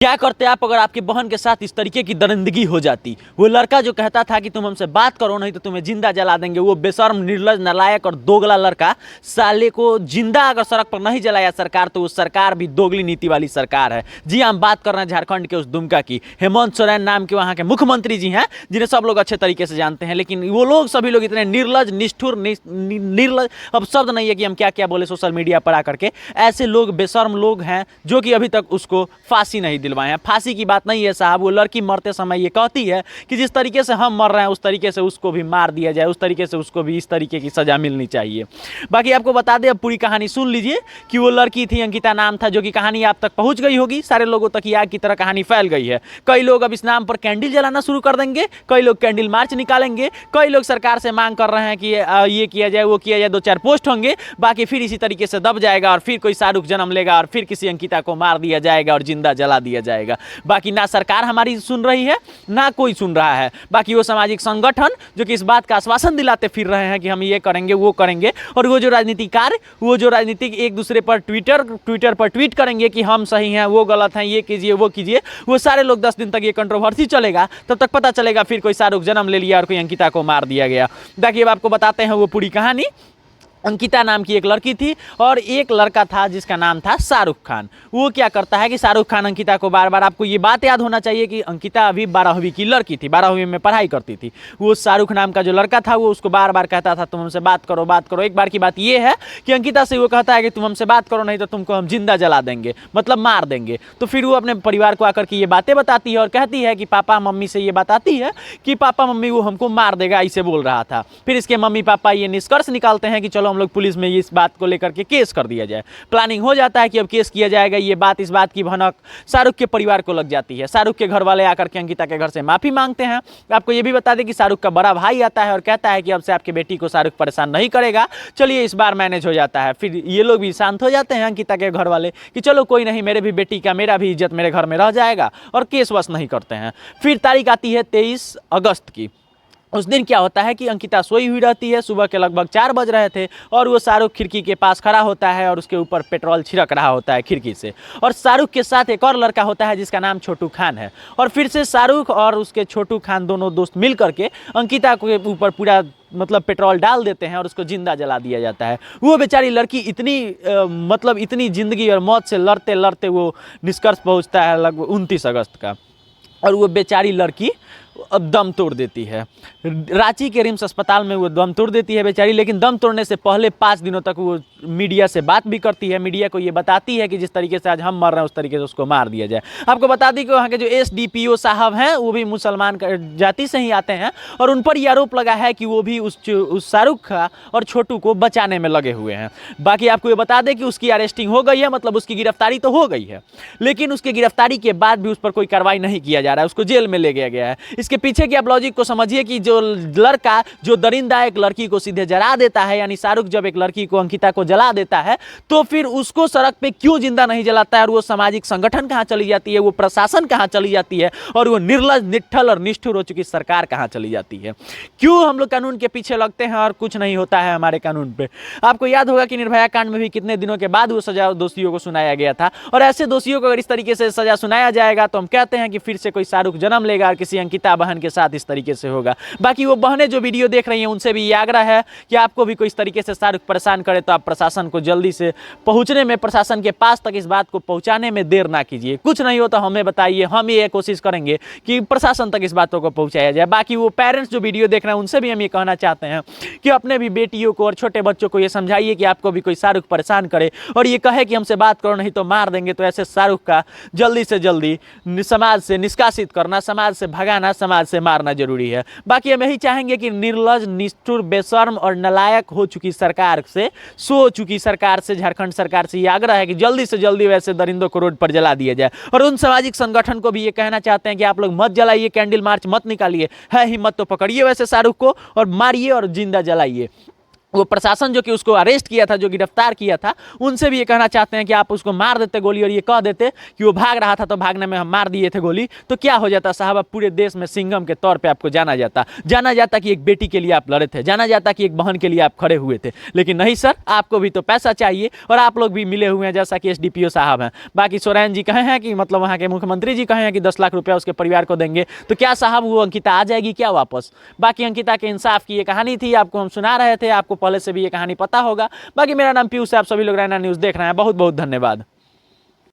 क्या करते आप अगर आपकी बहन के साथ इस तरीके की दरिंदगी हो जाती? वो लड़का जो कहता था कि तुम हमसे बात करो नहीं तो तुम्हें जिंदा जला देंगे, वो बेशर्म, निर्लज, नालायक और दोगला लड़का साले को जिंदा अगर सड़क पर नहीं जलाया सरकार, तो वो सरकार भी दोगली नीति वाली सरकार है। जी, हम बात कर रहे हैं झारखंड के उस दुमका की। हेमंत सोरेन नाम के वहाँ के मुख्यमंत्री जी हैं, जिन्हें सब लोग अच्छे तरीके से जानते हैं, लेकिन वो लोग सभी लोग इतने निर्लज, निष्ठुर, निर्लज, अब शब्द नहीं है कि हम क्या क्या बोले सोशल मीडिया पर आकर के। ऐसे लोग, बेशर्म लोग हैं जो कि अभी तक उसको फांसी नहीं दिलवाए हैं। फांसी की बात नहीं है साहब, वो लड़की मरते समय ये कहती है कि जिस तरीके से हम मर रहे हैं उस तरीके से उसको भी मार दिया जाए, उस तरीके से उसको भी इस तरीके की सजा मिलनी चाहिए। बाकी आपको बता दें, अब पूरी कहानी सुन लीजिए कि वो लड़की थी, अंकिता नाम था, जो कि कहानी आप तक पहुंच गई होगी, सारे लोगों तक आग की तरह कहानी फैल गई है। कई लोग अब इस नाम पर कैंडल जलाना शुरू कर देंगे, कई लोग कैंडल मार्च निकालेंगे, कई लोग सरकार से मांग कर रहे हैं कि ये किया जाए, वो किया जाए, 2-4 पोस्ट होंगे, बाकी फिर इसी तरीके से दब जाएगा और फिर कोई शाहरुख जन्म लेगा और फिर किसी अंकिता को मार दिया जाएगा और जिंदा जला दिया जाएगा। बाकी ना सरकार हमारी सुन रही है, ना कोई सुन रहा है। बाकी वो सामाजिक संगठन जो कि इस बात का आश्वासन दिलाते फिर रहे हैं कि हम ये करेंगे, वो करेंगे, और वो जो राजनीतिकार, वो जो राजनीतिक एक दूसरे पर ट्विटर पर ट्वीट करेंगे कि हम सही हैं, वो गलत हैं, ये कीजिए, वो कीजिए, वो सारे लोग 10 दिन तक ये कंट्रोवर्सी चलेगा, तब तक पता चलेगा फिर कोई शाहरुख जन्म ले लिया और कोई अंकिता को मार दिया गया। बाकी अब आपको बताते हैं वो पूरी कहानी। अंकिता नाम की एक लड़की थी और एक लड़का था जिसका नाम था शाहरुख खान। वो क्या करता है कि शाहरुख खान अंकिता को बार बार, आपको ये बात याद होना चाहिए कि अंकिता अभी 12वीं की लड़की थी, 12वीं में पढ़ाई करती थी। वो शाहरुख नाम का जो लड़का था वो उसको बार बार कहता था तुम हमसे बात करो, बात करो। एक बार की बात ये है कि अंकिता से वो कहता है कि तुम हमसे बात करो नहीं तो तुमको हम जिंदा जला देंगे, मतलब मार देंगे। तो फिर वो अपने परिवार को आकर के ये बातें बताती है और कहती है कि पापा मम्मी से ये बताती है कि पापा मम्मी वो हमको मार देगा, ऐसे बोल रहा था। फिर इसके मम्मी पापा ये निष्कर्ष निकालते हैं कि चलो हम लोग पुलिस में इस बात को लेकर के केस कर दिया जाए। प्लानिंग हो जाता है कि अब केस किया जाएगा। ये बात, इस बात की भनक शाहरुख के परिवार को लग जाती है। शाहरुख के घर वाले आकर के अंकिता के घर से माफी मांगते हैं। आपको ये भी बता दें कि शाहरुख का बड़ा भाई आता है और कहता है कि अब से आपकी बेटी को शाहरुख परेशान नहीं करेगा, चलिए इस बार मैनेज हो जाता है। फिर ये लोग भी शांत हो जाते हैं, अंकिता के घर वाले, कि चलो कोई नहीं, मेरे भी बेटी का, मेरा भी इज्जत मेरे घर में रह जाएगा, और केस वस नहीं करते हैं। फिर तारीख आती है 23 अगस्त की। उस दिन क्या होता है कि अंकिता सोई हुई रहती है, सुबह के लगभग 4 बज रहे थे, और वो शाहरुख खिड़की के पास खड़ा होता है और उसके ऊपर पेट्रोल छिड़क रहा होता है खिड़की से। और शाहरुख के साथ एक और लड़का होता है जिसका नाम छोटू खान है। और फिर से शाहरुख और उसके छोटू खान दोनों दोस्त मिल करके अंकिता के ऊपर पूरा मतलब पेट्रोल डाल देते हैं और उसको जिंदा जला दिया जाता है। वो बेचारी लड़की इतनी मतलब इतनी जिंदगी और मौत से लड़ते लड़ते वो निष्कर्ष पहुँचता है लगभग 29 अगस्त का, और वो बेचारी लड़की अब दम तोड़ देती है। रांची के रिम्स अस्पताल में वो दम तोड़ देती है बेचारी, लेकिन दम तोड़ने से पहले 5 दिनों तक वो मीडिया से बात भी करती है। मीडिया को ये बताती है कि जिस तरीके से आज हम मर रहे हैं उस तरीके से उसको मार दिया जाए। आपको बता दी कि वहाँ के जो SDPO साहब हैं वो भी मुसलमान जाति से ही आते हैं, और उन पर यह आरोप लगा है कि वो भी उस शाहरुख का और छोटू को बचाने में लगे हुए हैं। बाकी आपको ये बता दें कि उसकी अरेस्टिंग हो गई है, मतलब उसकी गिरफ्तारी तो हो गई है, लेकिन उसकी गिरफ्तारी के बाद भी उस पर कोई कार्रवाई नहीं किया जा रहा है, उसको जेल में ले गया गया है। इसके पीछे की आप लॉजिक को समझिए कि जो लड़का, जो दरिंदा एक लड़की को सीधे जला देता है, यानी शाहरुख जब एक लड़की को, अंकिता को जला देता है, तो फिर उसको सड़क पे क्यों जिंदा नहीं जलाता है, और वो सामाजिक संगठन कहां चली जाती है, वो प्रशासन कहां चली जाती है, और वो निर्लज, निट्ठल और निष्ठुर हो चुकी सरकार कहां चली जाती है। क्यों हम लोग कानून के पीछे लगते हैं और कुछ नहीं होता है हमारे कानून पे। आपको याद होगा कि निर्भया कांड में भी कितने दिनों के बाद वो सजा दोषियों को सुनाया गया था, और ऐसे दोषियों को अगर इस तरीके से सजा सुनाया जाएगा तो हम कहते हैं कि फिर से कोई शाहरुख जन्म लेगा और किसी अंकिता बहन के साथ इस तरीके से होगा। बाकी वो बहनें जो वीडियो देख रही हैं उनसे भी ये आग्रह है कि आपको भी कोई इस तरीके से शाहरुख परेशान करे तो आप प्रशासन को जल्दी से पहुंचने में, प्रशासन के पास तक इस बात को पहुंचाने में देर ना कीजिए। कुछ नहीं हो तो हमें बताइए, हम ये कोशिश करेंगे कि प्रशासन तक इस बातों को पहुंचाया जाए। बाकी वो पेरेंट्स जो वीडियो देख रहे हैं उनसे भी हम ये कहना चाहते हैं कि अपने भी बेटियों को और छोटे बच्चों को ये समझाइए कि आपको भी कोई शाहरुख परेशान करे और ये कहे कि हमसे बात करो नहीं तो मार देंगे, तो ऐसे शाहरुख का जल्दी से जल्दी समाज से निष्कासित करना, समाज से भगाना, समाज से मारना जरूरी है। बाकी हम यही चाहेंगे कि निर्लज, निष्ठुर, बेशर्म और नालायक हो चुकी सरकार से, सो चुकी सरकार से, झारखंड सरकार से ये आग्रह है कि जल्दी से जल्दी वैसे दरिंदों को रोड पर जला दिया जाए। और उन सामाजिक संगठन को भी ये कहना चाहते हैं कि आप लोग मत जलाइए, कैंडल मार्च मत निकालिए, है हिम्मत तो पकड़िए वैसे शाहरुख को और मारिए और जिंदा जलाइए। वो प्रशासन जो कि उसको अरेस्ट किया था, जो गिरफ्तार किया था, उनसे भी ये कहना चाहते हैं कि आप उसको मार देते गोली और ये कह देते कि वो भाग रहा था तो भागने में हम मार दिए थे गोली, तो क्या हो जाता साहब? अब पूरे देश में सिंघम के तौर पे आपको जाना जाता कि एक बेटी के लिए आप लड़े थे, जाना जाता कि एक बहन के लिए आप खड़े हुए थे। लेकिन नहीं सर, आपको भी तो पैसा चाहिए और आप लोग भी मिले हुए हैं, जैसा कि एसडीपीओ साहब हैं। बाकी सोरेन जी कहे हैं कि मतलब वहाँ के मुख्यमंत्री जी कहे हैं कि 10 लाख रुपया उसके परिवार को देंगे, तो क्या साहब वो अंकिता आ जाएगी क्या वापस? बाकी अंकिता के इंसाफ की ये कहानी थी, आपको हम सुना रहे थे, आपको पहले से भी ये कहानी पता होगा। बाकी मेरा नाम पीयूष है, आप सभी लोग रैना न्यूज़ देख रहे हैं। बहुत बहुत धन्यवाद।